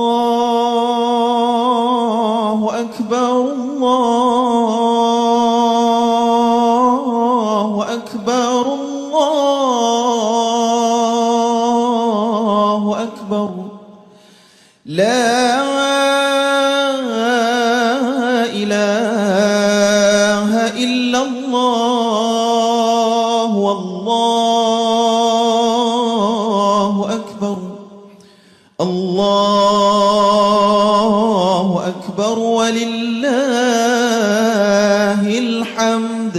الله أكبر الله أكبر الله أكبر لا إله إلا الله والله أكبر الله أكبر ولله الحمد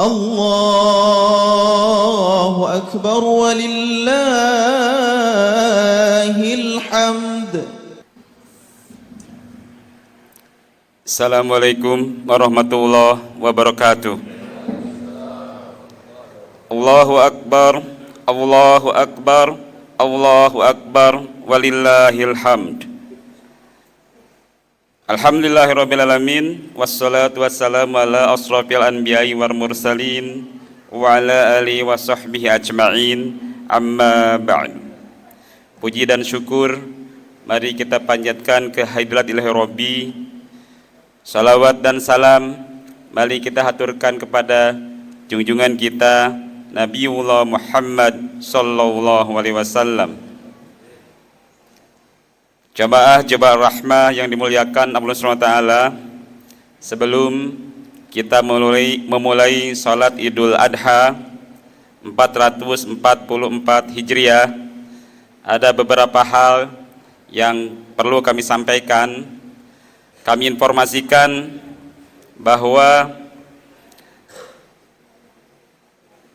الله أكبر ولله الحمد. Assalamualaikum warahmatullahi wabarakatuh. Allahu Akbar, Allahu Akbar, Allahu Akbar, walillahil hamd. Alhamdulillahirabbil alamin, wassalatu wassalamu ala asrofil anbiya'i wal mursalin wa ala alihi wa sahbihi ajma'in, amma ba'du. Puji dan syukur mari kita panjatkan ke hadrat ilahi Rabbi. Salawat dan salam mari kita haturkan kepada junjungan kita Nabiullah Muhammad sallallahu alaihi wasallam. Jamaah rahmah yang dimuliakan Allah SWT, sebelum kita memulai salat Idul Adha 444 Hijriah, ada beberapa hal yang perlu kami sampaikan. Kami informasikan bahwa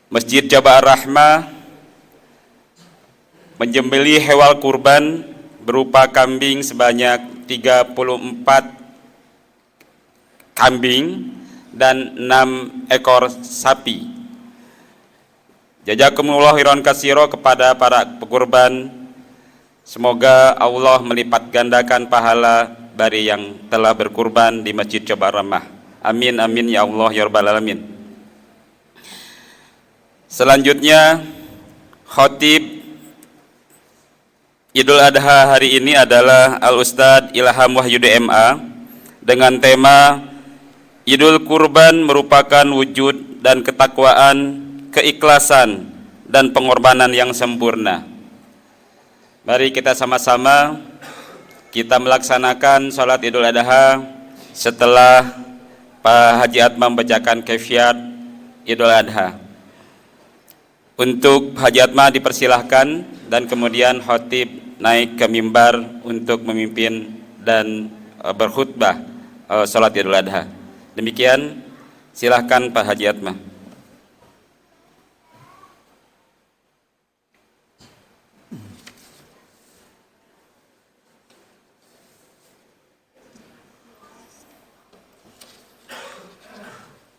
Masjid Jabal Rahmah menyembelih hewan kurban berupa kambing sebanyak 34 kambing dan 6 ekor sapi. Jazakumullah khairan katsira kepada para pekurban. Semoga Allah melipat gandakan pahala bagi yang telah berkurban di Masjid Jabal Rahmah. Amin amin ya Allah ya rabbal alamin. Selanjutnya, khatib Idul Adha hari ini adalah Al-Ustadz Ilham Wahyudi MA dengan tema Idul Kurban merupakan wujud dan ketakwaan, keikhlasan dan pengorbanan yang sempurna. Mari kita sama-sama kita melaksanakan sholat Idul Adha setelah Pak Haji Atma membacakan kaifiat Idul Adha. Untuk Haji Atma dipersilahkan dan kemudian khatib naik ke mimbar untuk memimpin dan berkhutbah salat Idul Adha. Demikian, silahkan Pak Haji Atma.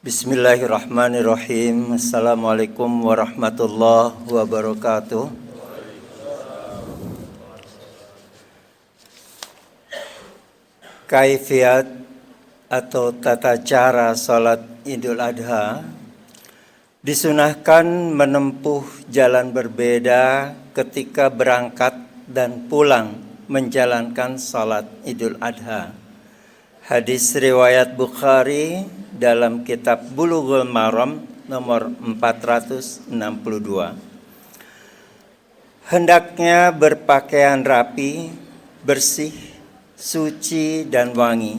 Bismillahirrahmanirrahim. Assalamualaikum warahmatullahi wabarakatuh. Kaifiat atau tata cara salat Idul Adha disunahkan menempuh jalan berbeda ketika berangkat dan pulang menjalankan salat Idul Adha. Hadis riwayat Bukhari dalam kitab Bulughul Maram nomor 462. Hendaknya berpakaian rapi, bersih, suci dan wangi.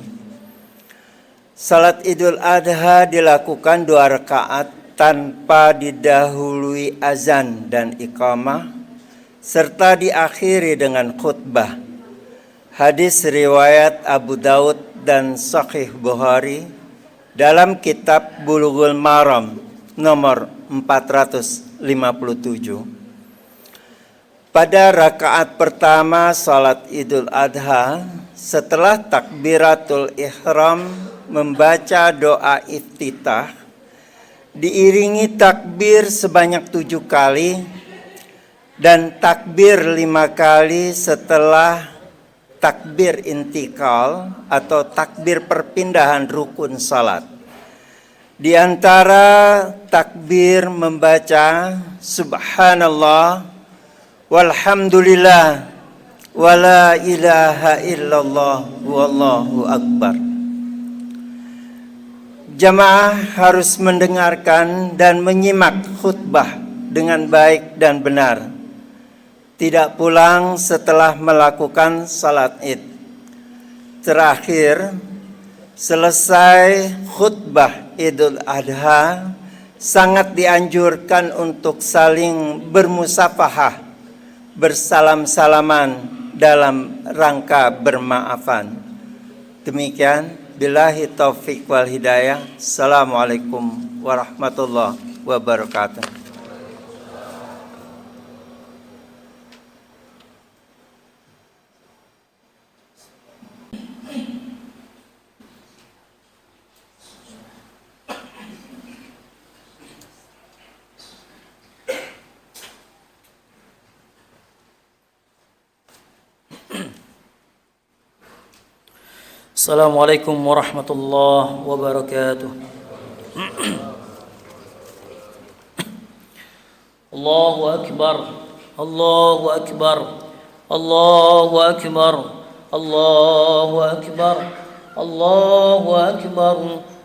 Salat Idul Adha dilakukan 2 rakaat tanpa didahului azan dan iqamah, serta diakhiri dengan khutbah. Hadis riwayat Abu Daud dan Sahih Bukhari dalam kitab Bulughul Maram nomor 457. Pada rakaat pertama salat Idul Adha, setelah takbiratul ihram membaca doa iftitah, diiringi takbir sebanyak 7 kali dan takbir 5 kali setelah takbir intikal atau takbir perpindahan rukun salat. Di antara takbir membaca subhanallah walhamdulillah wala ilaha illallah wallahu akbar. Jamaah harus mendengarkan dan menyimak khutbah dengan baik dan benar. Tidak pulang setelah melakukan salat Id. Terakhir, selesai khutbah Idul Adha, sangat dianjurkan untuk saling bermusafahah, bersalam-salaman dalam rangka bermaafan. Demikian. Billahi taufiq wal hidayah. Assalamualaikum warahmatullahi wabarakatuh. Assalamualaikum warahmatullahi wabarakatuh. Allahu akbar, Allahu akbar, Allahu akbar, Allahu akbar, Allahu akbar,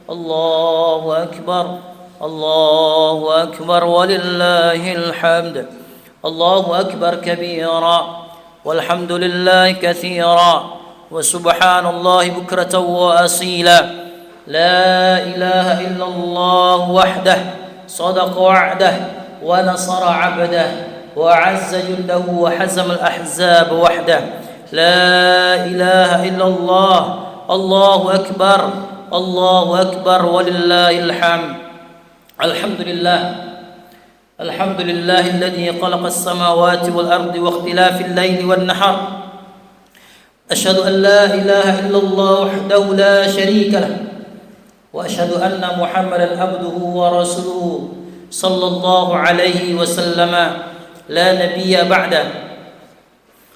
Allahu akbar, Allahu akbar, walillahil hamd. Allahu akbar kabira, walhamdulillahi katsira. وسبحان الله بكرة وأصيلا. لا إله إلا الله وحده صدق وعده ونصر عبده وأعز جنده وحزم الأحزاب وحده. لا إله إلا الله. الله أكبر، الله أكبر، ولله الحمد. الحمد لله، الحمد لله الذي خلق السماوات والأرض واختلاف الليل والنهار. أشهد أن لا إله إلا الله وحده لا شريك له، وأشهد أن محمدا عبده ورسوله صلى الله عليه وسلم لا نبي بعده.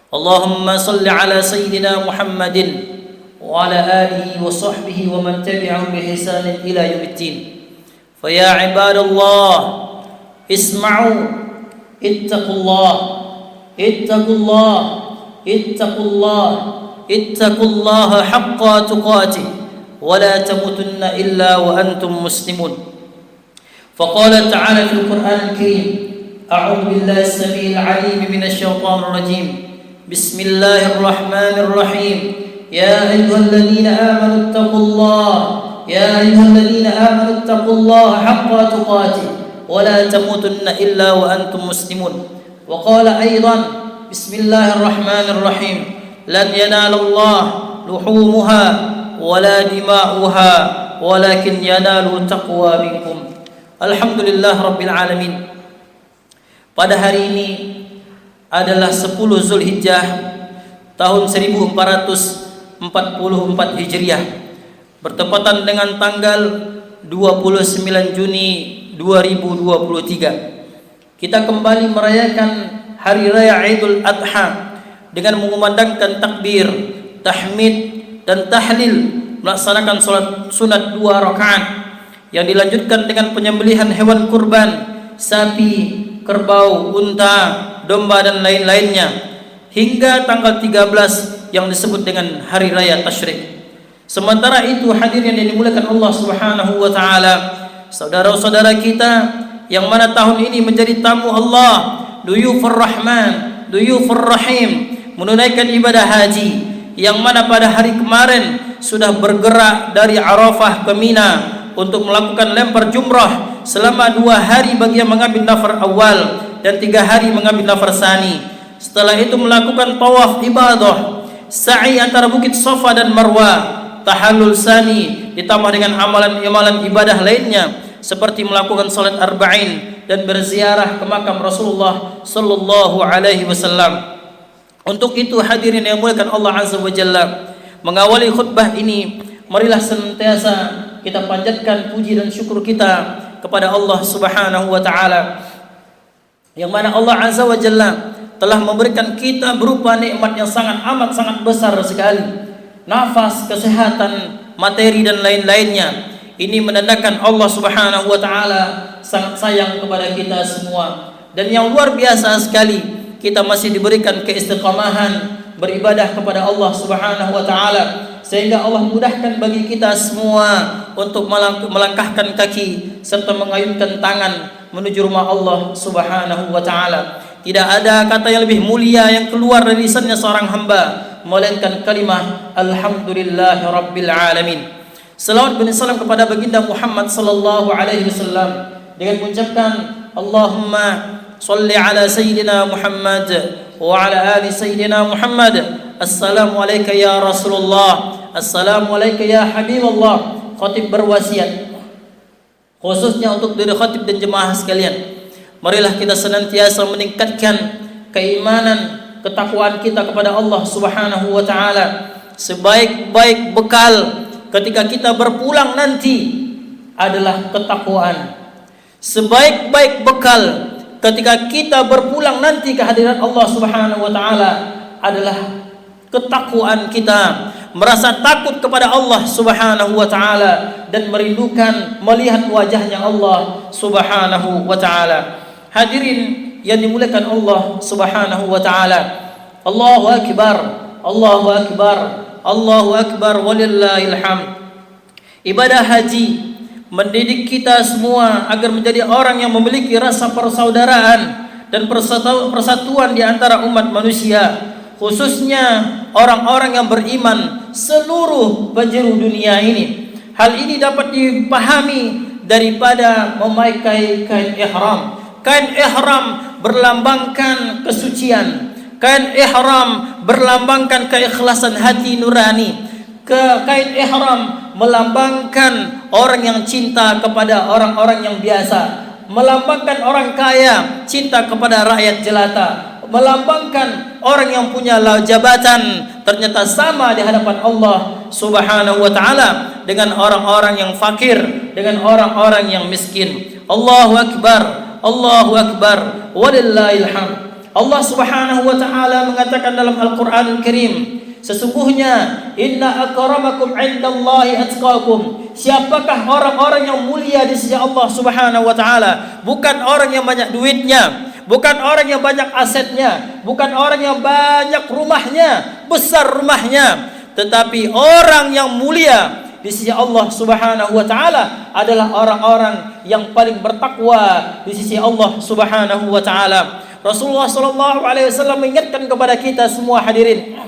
اللهم صل على سيدنا محمد وعلى آله وصحبه ومن تبعهم بإحسان إلى يوم الدين. فيا عباد الله اسمعوا، اتقوا الله، اتقوا الله، اتقوا الله، اتقوا الله حق تقاته ولا تموتن إلا وأنتم مسلمون. فقال تعالى في القرآن الكريم: أعوذ بالله السميع العليم من الشيطان الرجيم. بسم الله الرحمن الرحيم. يا أيها الذين آمنوا اتقوا الله، يا أيها الذين آمنوا اتقوا الله حق تقاته ولا تموتن إلا وأنتم مسلمون. وقال أيضا: بسم الله الرحمن الرحيم. لن ينال الله لحومها ولا دماؤها ولكن ينال تقوى منكم. Alhamdulillah Rabbil Alamin. Pada hari ini adalah 10 Zulhijjah tahun 1444 Hijriah, bertepatan dengan tanggal 29 Juni 2023. Kita kembali merayakan Hari Raya Idul Adha dengan mengumandangkan takbir, tahmid dan tahlil, melaksanakan salat sunat 2 rakaat yang dilanjutkan dengan penyembelihan hewan kurban, sapi, kerbau, unta, domba dan lain-lainnya hingga tanggal 13 yang disebut dengan Hari Raya Tasyrik. Sementara itu, hadirin yang dimuliakan Allah Subhanahu wa taala, saudara-saudara kita yang mana tahun ini menjadi tamu Allah, duyufur Rahman, duyufur Rahim, menunaikan ibadah haji yang mana pada hari kemarin sudah bergerak dari Arafah ke Mina untuk melakukan lempar jumrah selama 2 hari bagi yang mengambil nafar awal dan 3 hari mengambil nafar sani. Setelah itu melakukan tawaf ibadah, sa'i antara bukit Safa dan Marwah, tahallul sani ditambah dengan amalan-amalan ibadah lainnya seperti melakukan salat arba'in dan berziarah ke makam Rasulullah sallallahu alaihi wasallam. Untuk itu hadirin yang dimuliakan Allah Azza wa Jalla, mengawali khutbah ini marilah senantiasa kita panjatkan puji dan syukur kita kepada Allah Subhanahu wa taala, yang mana Allah Azza wa Jalla telah memberikan kita berupa nikmat yang sangat besar sekali, nafas, kesehatan, materi dan lain-lainnya. Ini menandakan Allah Subhanahu wa taala sangat sayang kepada kita semua. Dan yang luar biasa sekali, kita masih diberikan keistiqamahan beribadah kepada Allah Subhanahu wa taala, sehingga Allah mudahkan bagi kita semua untuk melangkahkan kaki serta mengayunkan tangan menuju rumah Allah Subhanahu wa taala. Tidak ada kata yang lebih mulia yang keluar dari lisannya seorang hamba melainkan kalimah alhamdulillahi rabbil alamin. Salawat dan salam kepada baginda Muhammad sallallahu alaihi wasallam dengan mengucapkan Allahumma shalli ala sayyidina Muhammad wa ala ali sayyidina Muhammad. Assalamu alayka ya Rasulullah, assalamu alayka ya Habibullah. Khatib berwasiat khususnya untuk diri khatib dan jemaah sekalian, marilah kita senantiasa meningkatkan keimanan, ketakwaan kita kepada Allah Subhanahu wa taala. Sebaik-baik bekal ketika kita berpulang nanti adalah ketakwaan. Sebaik-baik bekal ketika kita berpulang nanti ke hadirat Allah Subhanahu wa taala adalah ketakwaan kita, merasa takut kepada Allah Subhanahu wa taala dan merindukan melihat wajahnya Allah Subhanahu wa taala. Hadirin yang dimuliakan Allah Subhanahu wa taala, Allahu akbar, Allahu akbar, Allahu akbar walillahil hamd. Ibadah haji mendidik kita semua agar menjadi orang yang memiliki rasa persaudaraan dan persatuan di antara umat manusia, khususnya orang-orang yang beriman seluruh penjuru dunia ini. Hal ini dapat dipahami daripada memakai kain ihram. Kain ihram berlambangkan kesucian. Kain ihram berlambangkan keikhlasan hati nurani. Kain ihram melambangkan orang yang cinta kepada orang-orang yang biasa, melambangkan orang kaya cinta kepada rakyat jelata, melambangkan orang yang punya jabatan ternyata sama di hadapan Allah Subhanahu wa taala dengan orang-orang yang fakir, dengan orang-orang yang miskin. Allahu akbar, Allahu akbar walillahil hamd. Allah Subhanahu wa taala mengatakan dalam Al-Qur'anul Karim, sesungguhnya inna akramakum indallahi atqakum. Siapakah orang-orang yang mulia di sisi Allah Subhanahu wa taala? Bukan orang yang banyak duitnya, bukan orang yang banyak asetnya, bukan orang yang banyak rumahnya, besar rumahnya, tetapi orang yang mulia di sisi Allah Subhanahu wa taala adalah orang-orang yang paling bertakwa di sisi Allah Subhanahu wa taala. Rasulullah sallallahu alaihi wasallam mengingatkan kepada kita semua hadirin,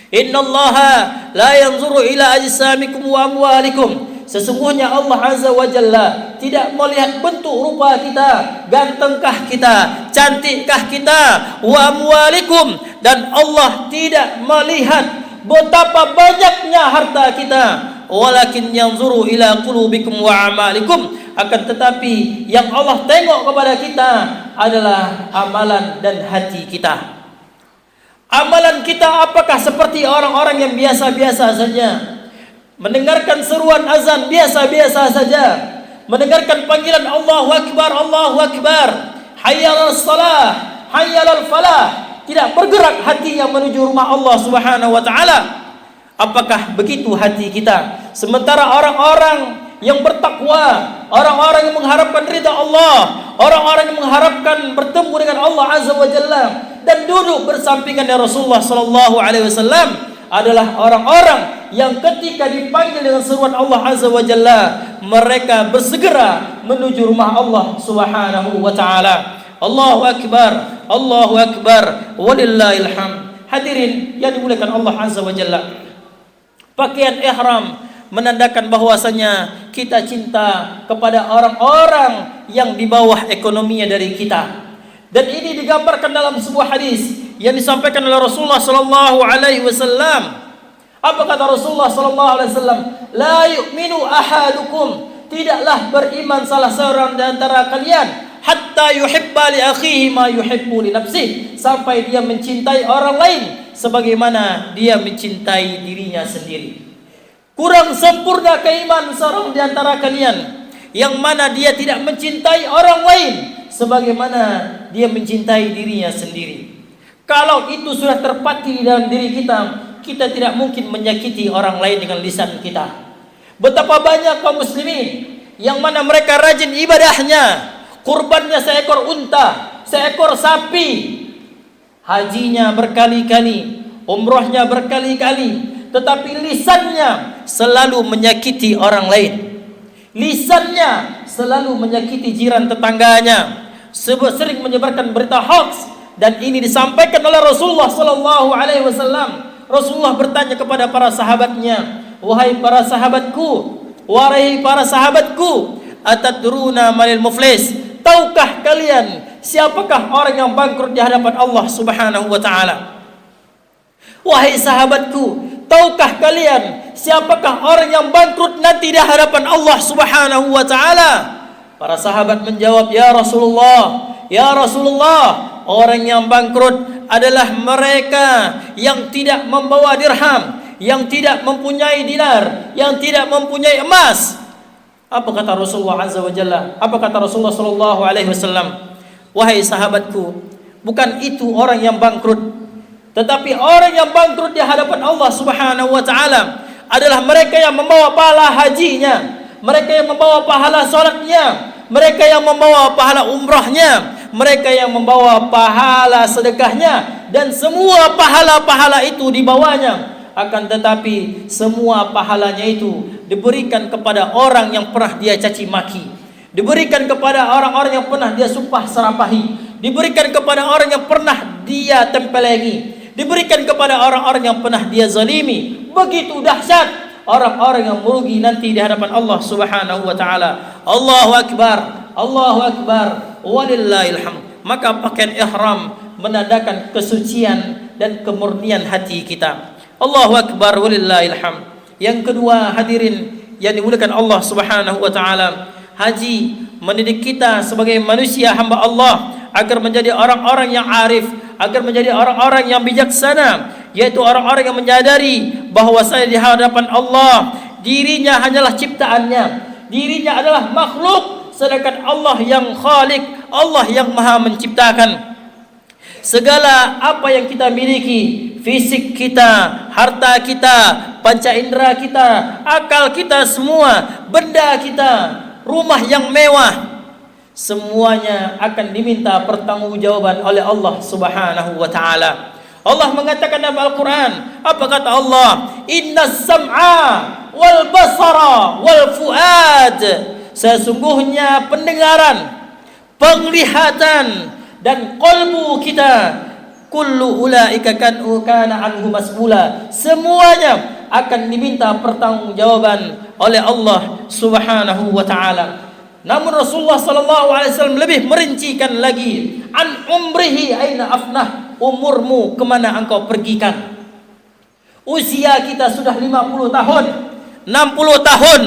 innallaha la yanzuru ila ajsamikum wa amwalikum. Sesungguhnya Allah Azza wa Jalla tidak melihat bentuk rupa kita, gantengkah kita, cantikkah kita, wa amwalikum, dan Allah tidak melihat betapa banyaknya harta kita, walakin yanzuru ila qulubikum wa amalikum. Akan tetapi yang Allah tengok kepada kita adalah amalan dan hati kita. Amalan kita apakah seperti orang-orang yang biasa-biasa saja, mendengarkan seruan azan biasa-biasa saja, mendengarkan panggilan Allahu akbar, Allahu akbar, hayyalal salah, hayyalal falah, tidak bergerak hatinya menuju rumah Allah Subhanahu wa taala? Apakah begitu hati kita? Sementara orang-orang yang bertakwa, orang-orang yang mengharapkan ridha Allah, orang-orang yang mengharapkan bertemu dengan Allah Azza wa Jalla dan duduk bersampingan dengan Rasulullah sallallahu alaihi wasallam adalah orang-orang yang ketika dipanggil dengan seruan Allah Azza wa Jalla, mereka bersegera menuju rumah Allah Subhanahu wa taala. Allahu akbar, Allahu akbar walillahil hamd. Hadirin yang dimuliakan Allah Azza wa Jalla, pakaian ihram menandakan bahwasanya kita cinta kepada orang-orang yang di bawah ekonominya dari kita. Dan ini digambarkan dalam sebuah hadis yang disampaikan oleh Rasulullah sallallahu alaihi wasallam. Apa kata Rasulullah sallallahu alaihi wasallam? La yu'minu ahadukum, tidaklah beriman salah seorang di antara kalian hatta yuhibba li akhihi ma yuhibbu li nafsihi, sampai dia mencintai orang lain sebagaimana dia mencintai dirinya sendiri. Kurang sempurna keimanan seorang di antara kalian yang mana dia tidak mencintai orang lain sebagaimana dia mencintai dirinya sendiri. Kalau itu sudah terpatri dalam diri kita, kita tidak mungkin menyakiti orang lain dengan lisan kita. Betapa banyak kaum muslimin yang mana mereka rajin ibadahnya, kurbannya seekor unta, seekor sapi, hajinya berkali-kali, umrohnya berkali-kali, tetapi lisannya selalu menyakiti orang lain. Lisannya selalu menyakiti jiran tetangganya, sering menyebarkan berita hoax. Dan ini disampaikan oleh Rasulullah sallallahu alaihi wasallam. Rasulullah bertanya kepada para sahabatnya, "Wahai para sahabatku, wahai para sahabatku, atadruna malil muflis? Tahukah kalian siapakah orang yang bangkrut di hadapan Allah Subhanahu wa taala?" Wahai sahabatku, tahukah kalian siapakah orang yang bangkrut nanti di hadapan Allah Subhanahu wa taala? Para sahabat menjawab, "Ya Rasulullah, ya Rasulullah, orang yang bangkrut adalah mereka yang tidak membawa dirham, yang tidak mempunyai dinar, yang tidak mempunyai emas." Apa kata Rasulullah Azza wa Jalla? Apa kata Rasulullah sallallahu alaihi wasallam? Wahai sahabatku, bukan itu orang yang bangkrut, tetapi orang yang bangkrut di hadapan Allah Subhanahu wa taala adalah mereka yang membawa pahala hajinya, mereka yang membawa pahala salatnya, mereka yang membawa pahala umrahnya, mereka yang membawa pahala sedekahnya, dan semua pahala-pahala itu dibawanya. Akan tetapi semua pahalanya itu diberikan kepada orang yang pernah dia caci maki, diberikan kepada orang-orang yang pernah dia sumpah serapahi, diberikan kepada orang yang pernah dia tempelengi, diberikan kepada orang-orang yang pernah dia zalimi. Begitu dahsyat orang-orang yang merugi nanti di hadapan Allah Subhanahu wa taala. Allahu akbar, Allahu akbar, walillahil hamd. Maka pakaian ihram menandakan kesucian dan kemurnian hati kita. Allahu akbar, walillahil hamd. Yang kedua, hadirin yang dimuliakan Allah Subhanahu wa taala, haji mendidik kita sebagai manusia hamba Allah agar menjadi orang-orang yang arif, agar menjadi orang-orang yang bijaksana, yaitu orang-orang yang menyadari bahwasanya di hadapan Allah dirinya hanyalah ciptaannya, dirinya adalah makhluk, sedangkan Allah yang khalik, Allah yang maha menciptakan. Segala apa yang kita miliki, fisik kita, harta kita, panca indera kita, akal kita, semua benda kita, rumah yang mewah, semuanya akan diminta pertanggungjawaban oleh Allah Subhanahu wa taala. Allah mengatakan dalam Al-Quran, apa kata Allah? Innas sam'a wal basara wal fuad. Sesungguhnya pendengaran, penglihatan, dan qalbu kita, kullu ulaika kana anhu mas'ula, semuanya akan diminta pertanggungjawaban oleh Allah Subhanahu wa taala. Namun Rasulullah sallallahu alaihi wasallam lebih merincikan lagi, an umrihi aina afnah, umurmu kemana engkau pergikan. Usia kita sudah 50 tahun, 60 tahun,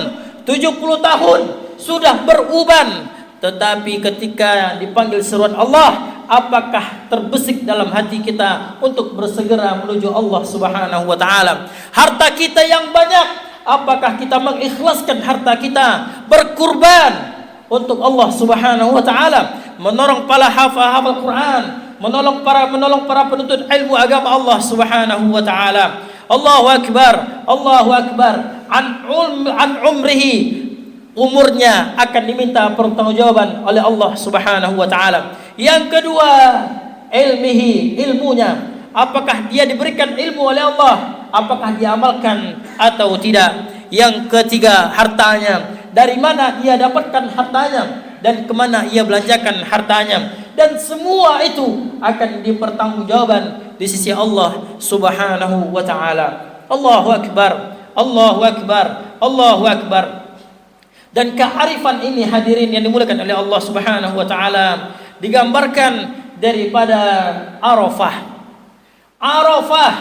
70 tahun, sudah beruban, tetapi ketika dipanggil seruan Allah, apakah terbesik dalam hati kita untuk bersegera menuju Allah Subhanahu wa taala? Harta kita yang banyak, apakah kita mengikhlaskan harta kita berkurban untuk Allah Subhanahu wa taala, menolong para hafal Quran, menolong para penuntut ilmu agama Allah Subhanahu wa taala. Allahu akbar, Allahu akbar. An umrihi, umurnya akan diminta pertanggungjawaban oleh Allah Subhanahu wa taala. Yang kedua, ilmihi, ilmunya, apakah dia diberikan ilmu oleh Allah, apakah dia amalkan atau tidak. Yang ketiga, hartanya, dari mana dia dapatkan hartanya, dan kemana ia belanjakan hartanya, dan semua itu akan dipertanggungjawabkan di sisi Allah Subhanahu wa taala. Allahu akbar, Allahu akbar, Allahu akbar. Dan kearifan ini hadirin yang dimuliakan oleh Allah Subhanahu wa taala digambarkan daripada Arafah. Arafah,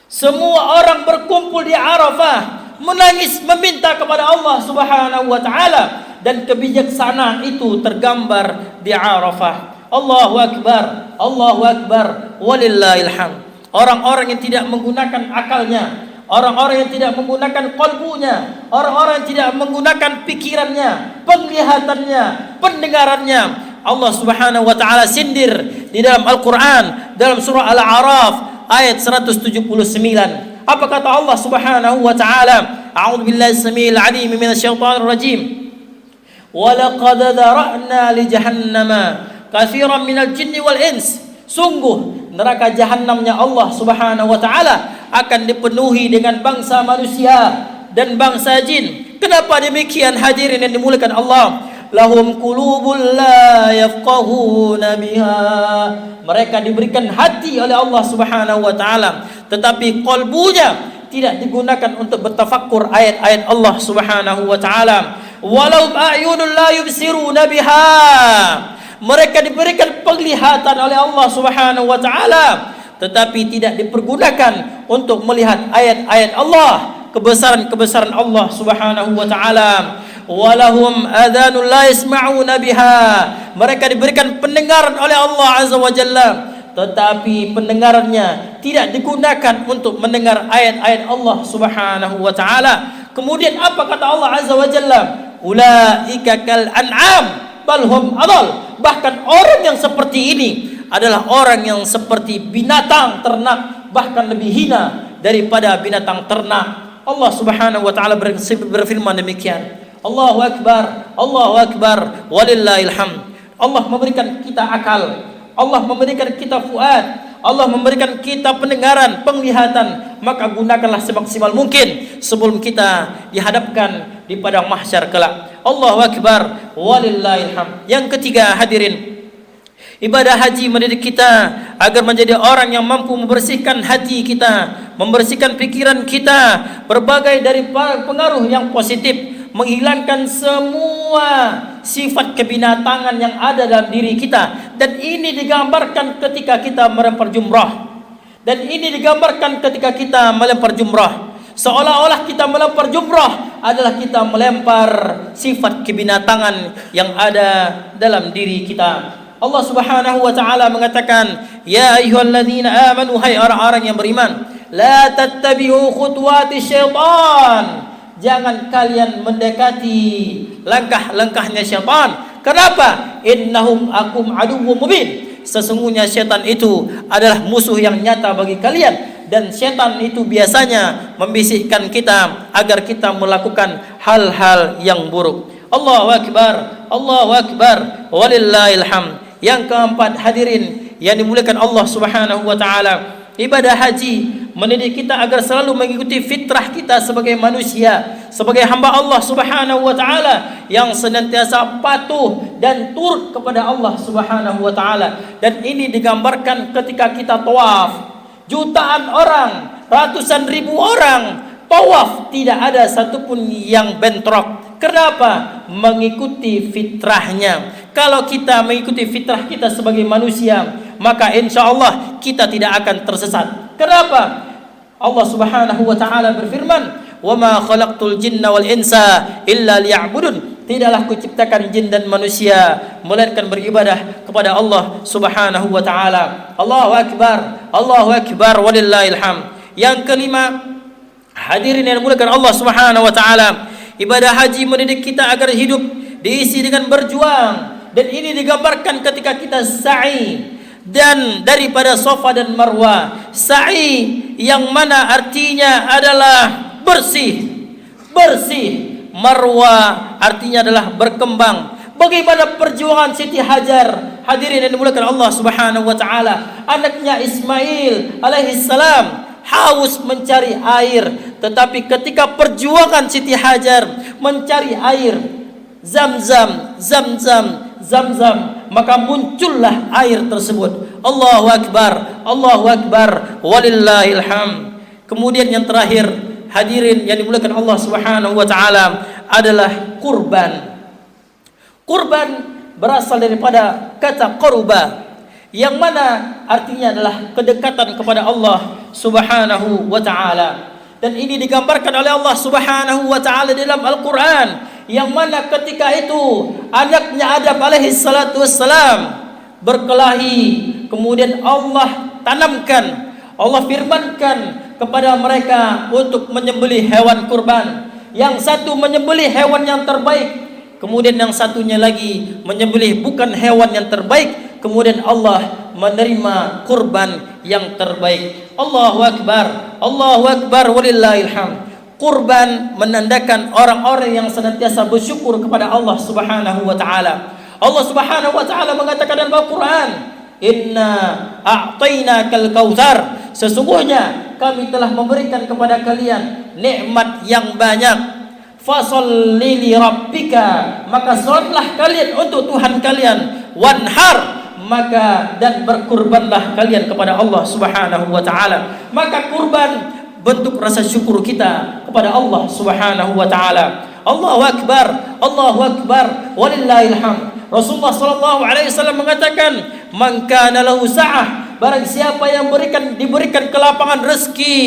semua orang berkumpul di Arafah, menangis meminta kepada Allah Subhanahu wa taala, dan kebijaksanaan itu tergambar di Arafah. Allahu akbar, Allahu akbar, walillahil hamd. Orang-orang yang tidak menggunakan akalnya, orang-orang yang tidak menggunakan qalbunya, orang-orang yang tidak menggunakan pikirannya, penglihatannya, pendengarannya, Allah Subhanahu wa taala sindir di dalam Al-Qur'an dalam surah Al-A'raf ayat 179. Apa kata Allah Subhanahu wa taala? A'udzu billahi samiil 'aliim minasyaitonir rajim. Wa laqad dhara'na li jahannama katsiran minal jinni wal ins. Sungguh neraka jahanamnya Allah Subhanahu wa taala akan dipenuhi dengan bangsa manusia dan bangsa jin. Kenapa demikian hadirin yang dimuliakan Allah? Lahum qulubul la yafqahuna biha. Mereka diberikan hati oleh Allah Subhanahu wa taala, tetapi qalbunya tidak digunakan untuk bertafakkur ayat-ayat Allah Subhanahu wa taala. Walau a'yunul la yubsiruna biha. Mereka diberikan penglihatan oleh Allah Subhanahu wa taala, tetapi tidak dipergunakan untuk melihat ayat-ayat Allah, kebesaran-kebesaran Allah Subhanahu wa taala. Walahum adhanun la yasma'una biha. Mereka diberikan pendengaran oleh Allah Azza wa Jalla, tetapi pendengarannya tidak digunakan untuk mendengar ayat-ayat Allah Subhanahu wa taala. Kemudian apa kata Allah Azza wa Jalla? Ulaika kal an'am bal hum adall. Bahkan orang yang seperti ini adalah orang yang seperti binatang ternak, bahkan lebih hina daripada binatang ternak. Allah Subhanahu wa taala berfirman demikian. Allahu akbar, Allahu akbar, walillahil hamd. Allah memberikan kita akal, Allah memberikan kita fuad, Allah memberikan kita pendengaran, penglihatan, maka gunakanlah semaksimal mungkin sebelum kita dihadapkan di padang mahsyar kelak. Allahu akbar, walillahil hamd. Yang ketiga hadirin, ibadah haji mendidik kita agar menjadi orang yang mampu membersihkan hati kita, membersihkan pikiran kita, berbagai dari pengaruh yang positif, menghilangkan semua sifat kebinatangan yang ada dalam diri kita. Dan ini digambarkan ketika kita melempar jumrah. Dan ini digambarkan ketika kita melempar jumrah. Seolah-olah kita melempar jumrah adalah kita melempar sifat kebinatangan yang ada dalam diri kita. Allah Subhanahu wa taala mengatakan, ya ayyuhalladzina amanu, hai orang-orang yang beriman, la tattabi'u khutuwati syaitan. Jangan kalian mendekati langkah-langkahnya syaitan. Kenapa? Innahum akum aduwwum mubin. Sesungguhnya syaitan itu adalah musuh yang nyata bagi kalian, dan syaitan itu biasanya membisikkan kita agar kita melakukan hal-hal yang buruk. Allahu akbar, Allahu akbar, walillahil hamd. Yang keempat hadirin yang dimuliakan Allah Subhanahu wa taala, ibadah haji mendidik kita agar selalu mengikuti fitrah kita sebagai manusia, sebagai hamba Allah Subhanahu wa taala yang senantiasa patuh dan turut kepada Allah Subhanahu wa taala. Dan ini digambarkan ketika kita tawaf. Jutaan orang, ratusan ribu orang tawaf, tidak ada satupun yang bentrok. Kenapa? Mengikuti fitrahnya. Kalau kita mengikuti fitrah kita sebagai manusia, maka insya Allah kita tidak akan tersesat. Kenapa? Allah Subhanahu wa taala berfirman, "Wa ma khalaqtul jinna wal insa illa liya'budun." Tidaklah kuciptakan jin dan manusia melainkan beribadah kepada Allah Subhanahu wa taala. Allahu akbar, Allahu akbar, walillahil hamd. Yang kelima, hadirin yang dimuliakan Allah Subhanahu wa taala, ibadah haji mendidik kita agar hidup diisi dengan berjuang. Dan ini digambarkan ketika kita sa'i, dan daripada Safa dan Marwah. Sa'i yang mana artinya adalah bersih, bersih. Marwah artinya adalah berkembang. Bagaimana perjuangan Siti Hajar, hadirin yang dimuliakan Allah Subhanahu wa taala, anaknya Ismail alaihissalam haus mencari air, tetapi ketika perjuangan Siti Hajar mencari air, Zamzam, Zamzam, Zamzam, maka muncullah air tersebut. Allahu Akbar, Allahu Akbar, walillahil hamd. Kemudian yang terakhir, hadirin yang dimuliakan Allah Subhanahu wa taala, adalah kurban. Kurban berasal daripada kata qurba, yang mana artinya adalah kedekatan kepada Allah Subhanahu wa taala. Dan ini digambarkan oleh Allah Subhanahu wa taala dalam Al-Qur'an, yang mana ketika itu anaknya Adam alaihi salatu wassalam berkelahi, kemudian Allah tanamkan, Allah firmankan kepada mereka untuk menyembelih hewan kurban. Yang satu menyembelih hewan yang terbaik, kemudian yang satunya lagi menyembelih bukan hewan yang terbaik, kemudian Allah menerima kurban yang terbaik. Allahu Akbar, Allahu Akbar, walillahil hamd. Kurban menandakan orang-orang yang senantiasa bersyukur kepada Allah Subhanahu wa taala. Allah Subhanahu wa taala mengatakan dalam Al-Qur'an, "Inna a'tainakal kautsar." Sesungguhnya kami telah memberikan kepada kalian nikmat yang banyak. Fasholli li rabbika, maka salatlah kalian untuk Tuhan kalian. Wanhar, maka dan berkurbanlah kalian kepada Allah Subhanahu wa taala. Maka kurban bentuk rasa syukur kita kepada Allah Subhanahu wa taala. Allahu Akbar, Allahu Akbar, walillahil hamd. Rasulullah sallallahu alaihi wasallam mengatakan, "Man kana lahu sa'ah," barang siapa yang diberikan kelapangan rezeki,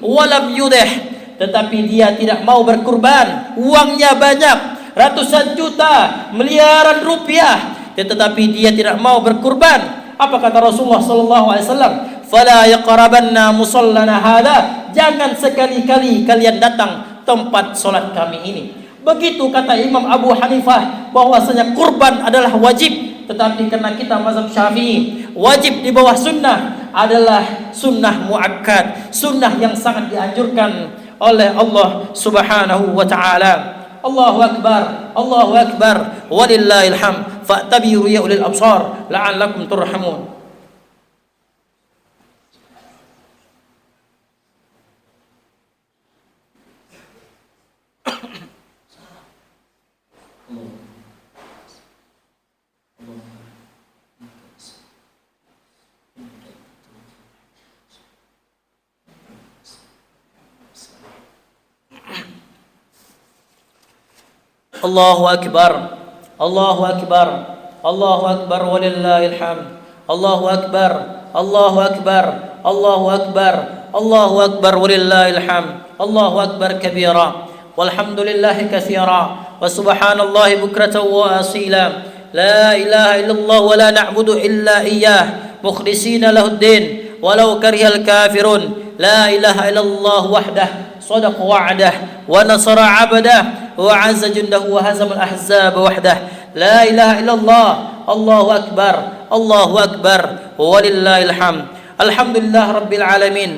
walam yudih, tetapi dia tidak mau berkurban, uangnya banyak, ratusan juta, miliaran rupiah, tetapi dia tidak mau berkurban. Apa kata Rasulullah sallallahu alaihi wasallam? "Fala yaqrabanna musallana hadza." Jangan sekali-kali kalian datang tempat salat kami ini. Begitu kata Imam Abu Hanifah, bahwasanya kurban adalah wajib, tetapi karena kita mazhab Syafi'i, wajib di bawah sunnah adalah sunnah muakkad, sunnah yang sangat dianjurkan oleh Allah Subhanahu wa taala. Allahu Akbar, Allahu Akbar, walillahil hamd. Fa'tabiru ya ulil absar la'allakum turhamun. Allahu Akbar, Allahu Akbar, Allahu Akbar, walillahil hamd. Allahu Akbar, Allahu Akbar, Allahu Akbar, Allahu Akbar, walillahil hamd. Allahu Akbar kabira, walhamdulillahi katsira, wa subhanallahi bukratan wa asila. La ilaha illallah wa la na'budu illa iyyah, mukhlishina lahuddin, walau karihal kafirun. La ilaha illallah wahdah, sadaqa wa'dah, wa nasara 'abdah, وعز جنده وهزم الأحزاب وحده. لا إله إلا الله. الله أكبر، الله أكبر، ولله الحمد. الحمد لله رب العالمين،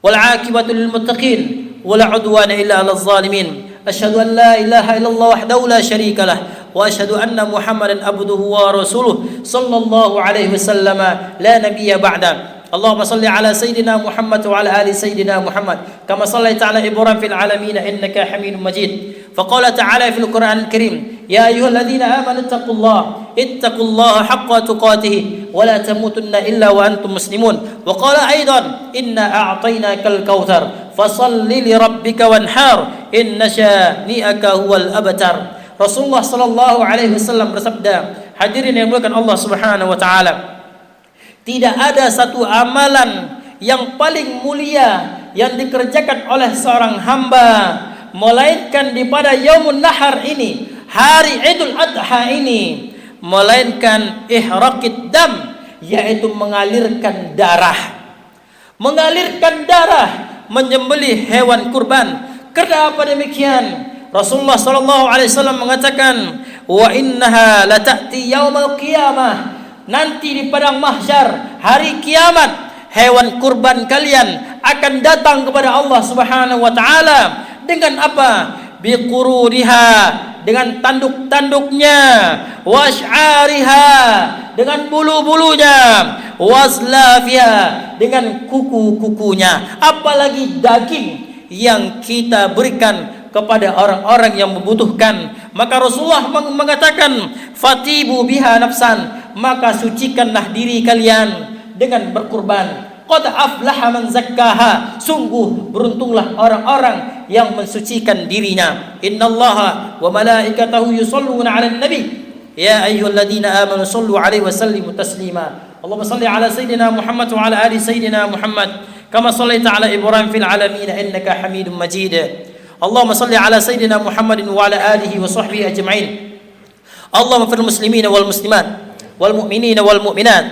والعاقبة للمتقين، ولا عدوان إلا على الظالمين. أشهد أن لا إله إلا الله وحده لا شريك له، وأشهد أن محمدا عبده ورسوله صلى الله عليه وسلم لا نبي بعده. اللهم صل على سيدنا محمد وعلى آل سيدنا محمد كما صليت على إبراهيم في العالمين إنك حميد مجيد. فقال تعالى في القرآن الكريم: يا أيها الذين آمنوا اتقوا الله حق تقاته ولا تموتن إلا وأنتم مسلمون. وقال أيضا: إنا أعطيناك الكوثر فصل لربك وانحر إن شانئك هو الأبتر. Rasulullah sallallahu alaihi wasallam bersabda, hadirin yang dimuliakan Allah Subhanahu wa taala, tidak ada satu amalan yang paling mulia yang dikerjakan oleh seorang hamba melainkan di pada Yaumun Nahar ini, hari Idul Adha ini, melainkan ihraqid dam, yaitu mengalirkan darah. Mengalirkan darah, menyembelih hewan kurban. Kenapa demikian? Rasulullah sallallahu alaihi wasallam mengatakan, wa innaha lata'ti yaumal qiyamah. Nanti di padang mahsyar, hari kiamat, hewan kurban kalian akan datang kepada Allah Subhanahu wa taala dengan apa? Biqururiha, dengan tanduk-tanduknya, wash'ariha, dengan bulu-bulunya, waslafia, dengan kuku-kukunya, apalagi daging yang kita berikan kepada orang-orang yang membutuhkan. Maka Rasulullah mengatakan, fatibu biha nafsan, maka sucikanlah diri kalian dengan berkurban. Qad aflaha man zakkaha, sungguh beruntunglah orang-orang yang mensucikan dirinya. Innallaha wa malaikatahu yusholluna 'alan nabi ya ayyuhalladzina amanu shallu 'alaihi wa sallimu taslima. Allahumma shalli 'ala sayyidina Muhammad wa 'ala ali sayyidina Muhammad kama shallaita 'ala Ibrahim fil 'alamin innaka Hamidum Majid. Allahumma shalli 'ala sayyidina Muhammadin wa 'ala alihi wa sahbihi ajma'in. Allahumma fir muslimina wal muslimat wal mu'minina wal mu'minat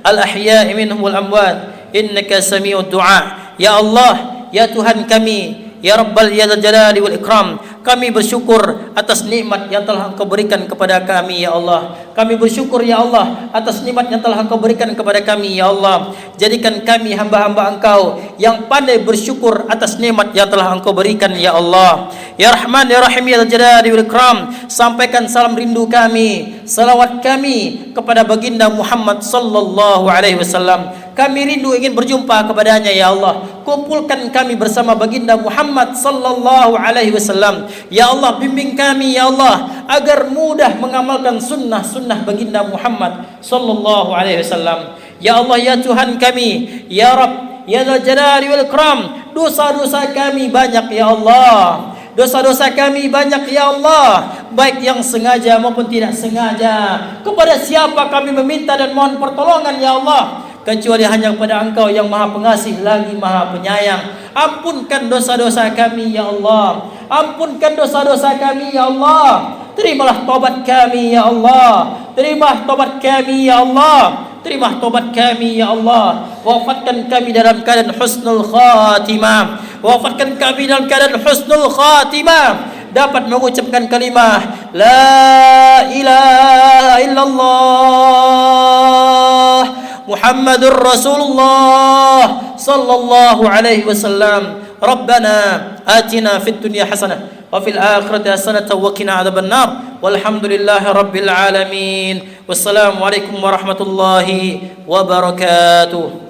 al ahya'i minhum wal amwat innaka sami'ud du'a. Ya Allah, ya Tuhan kami, ya Rabbal Jalali wal Ikram, kami bersyukur atas nikmat yang telah Engkau berikan kepada kami, ya Allah. Kami bersyukur, ya Allah, atas nikmat yang telah Engkau berikan kepada kami, ya Allah. Jadikan kami hamba-hamba Engkau yang pandai bersyukur atas nikmat yang telah Engkau berikan, ya Allah. Ya Rahman, ya Rahim, ya Jalali wal Ikram, sampaikan salam rindu kami, salawat kami kepada baginda Muhammad sallallahu alaihi wasallam. Kami rindu ingin berjumpa kepadanya, ya Allah. Kumpulkan kami bersama baginda Muhammad sallallahu alaihi wasallam. Ya Allah, bimbing kami, ya Allah, agar mudah mengamalkan sunnah-sunnah baginda Muhammad sallallahu alaihi wasallam. Ya Allah, ya Tuhan kami, ya Rabb, ya Dzal Jalali wal Ikram, dosa-dosa kami banyak, ya Allah. Dosa-dosa kami banyak, ya Allah, baik yang sengaja maupun tidak sengaja. Kepada siapa kami meminta dan mohon pertolongan, ya Allah, kecuali hanya kepada Engkau yang Maha Pengasih lagi Maha Penyayang. Ampunkan dosa-dosa kami, ya Allah. Ampunkan dosa-dosa kami, ya Allah. Terimalah taubat kami, ya Allah. Terima taubat kami, ya Allah. Terima taubat kami, ya Allah. Wafatkan kami dalam keadaan husnul khatimah. Wafatkan kami dalam keadaan husnul khatimah, dapat mengucapkan kalimah la ilaha illallah Muhammadur Rasulullah sallallahu alaihi wasallam. Rabbana atina fid dunya hasanah wa fil akhirati hasanatan wa qina adzaban nar. Walhamdulillahi rabbil alamin. Wassalamu alaikum warahmatullahi wabarakatuh.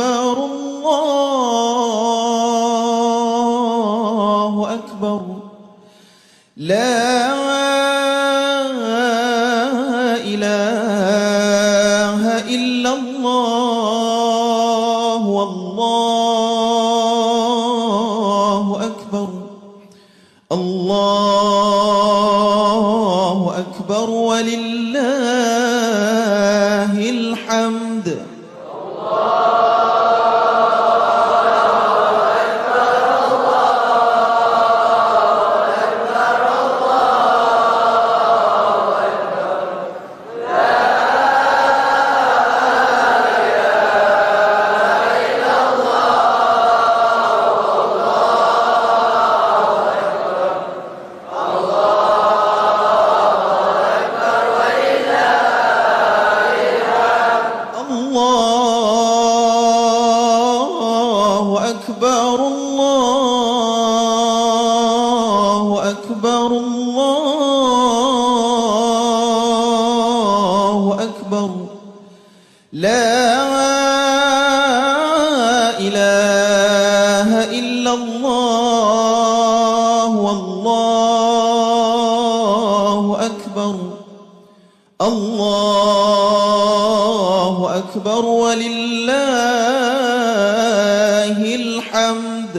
أكبر الله أكبر لا إله إلا الله والله أكبر الله أكبر ولله الحمد الله أكبر الله أكبر الله أكبر لا إله إلا الله والله أكبر الله أكبر ولله الحمد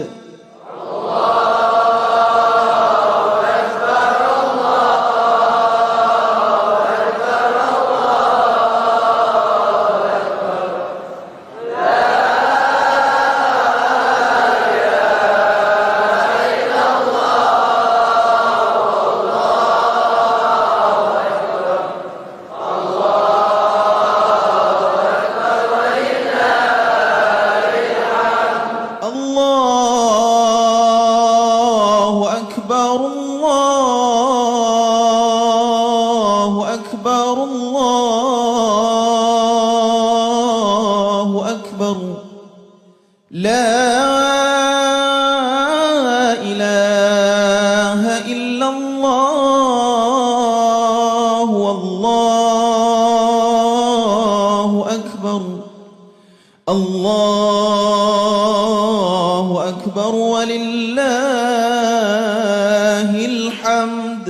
الله أكبر الله أكبر الله أكبر لا إله إلا الله والله أكبر الله أكبر ولله الحمد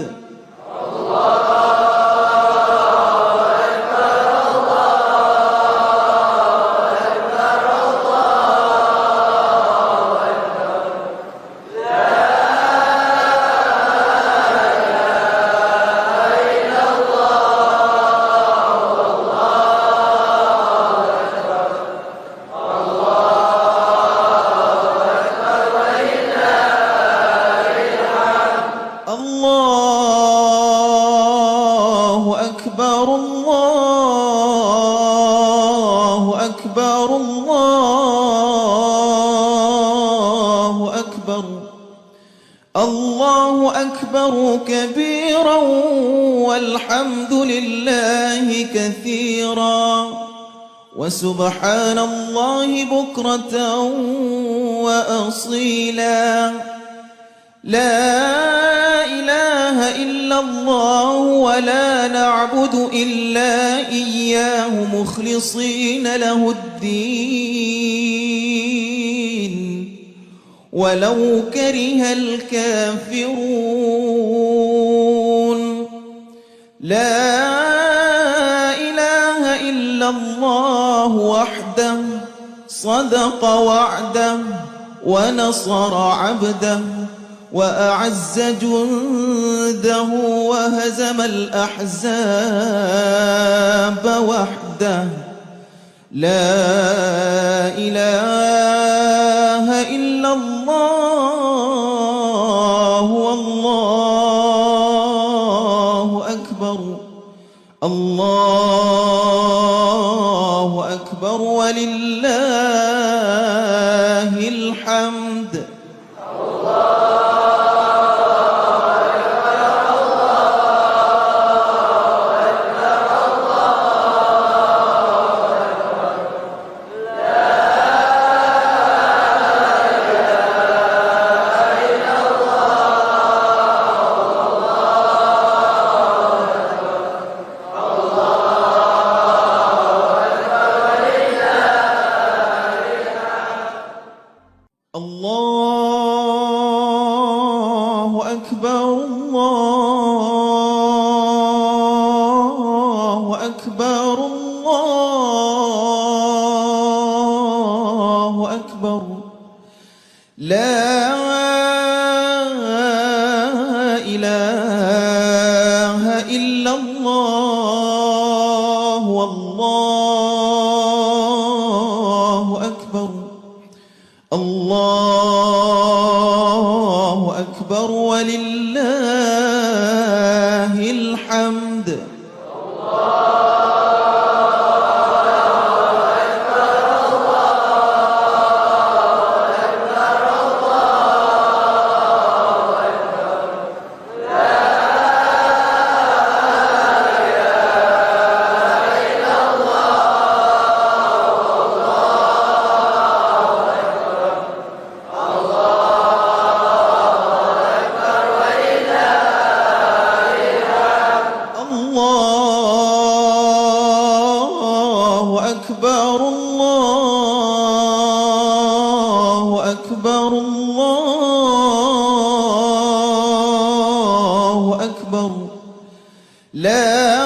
الله أكبر الله أكبر الله أكبر الله أكبر كبيرا والحمد لله كثيرا وسبحان الله بكرة وأصيلا لا إله إلا الله ولا نعبد إلا إياه مخلصين له الدين ولو كره الكافرون لا إله إلا الله وحده صدق وعده ونصر عبده وأعز جنده وهزم الأحزاب وحده لا إله إلا الله والله أكبر الله أكبر ولله الحمد الله أكبر الله أكبر الله أكبر لا إله إلا الله والله أكبر الله أكبر ولله الحمد الله أكبر الله أكبر الله أكبر لا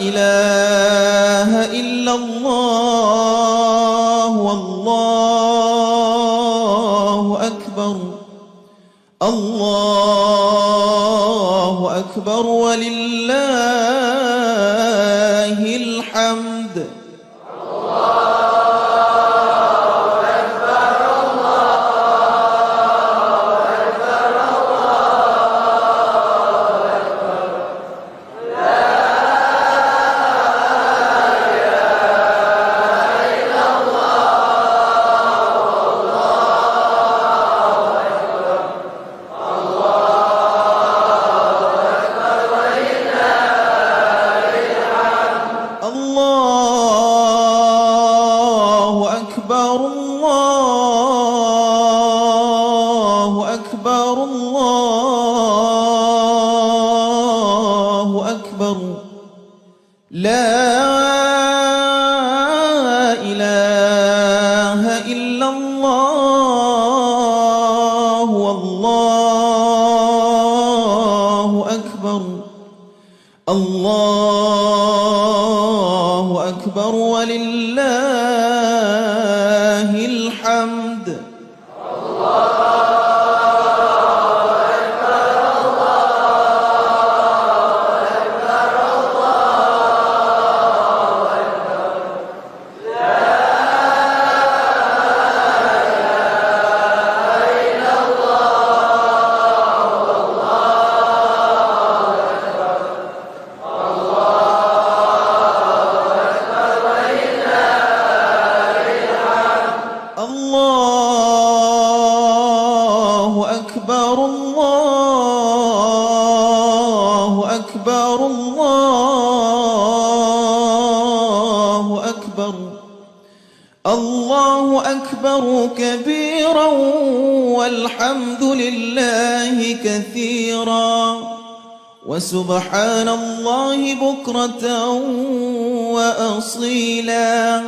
إله إلا الله والله أكبر الله أكبر ولله الحمد الله أكبر الله أكبر الله أكبر لا إله إلا الله والله أكبر الله أكبر ولله الحمد الله أكبر الله أكبر الله أكبر الله أكبر كبيرا والحمد لله كثيرا وسبحان الله بكرة وأصيلا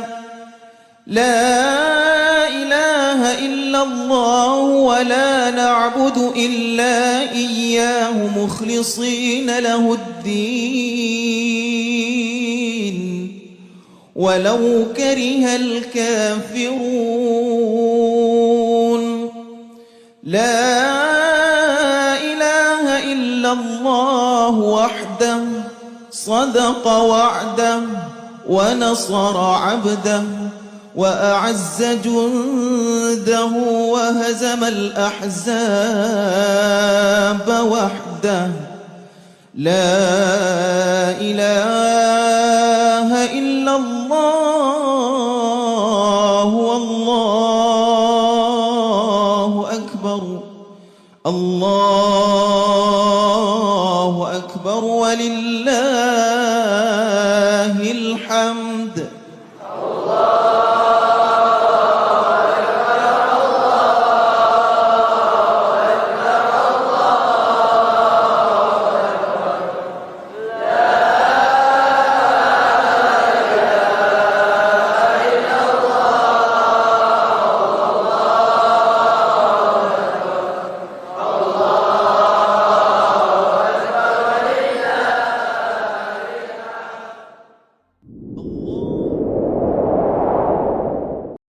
لا إله إلا الله ولا نعبد إلا إياه مخلصين له الدين ولو كره الكافرون لا إله إلا الله وحده صدق وعده ونصر عبده وأعز جنده وهزم الأحزاب وحده لا إله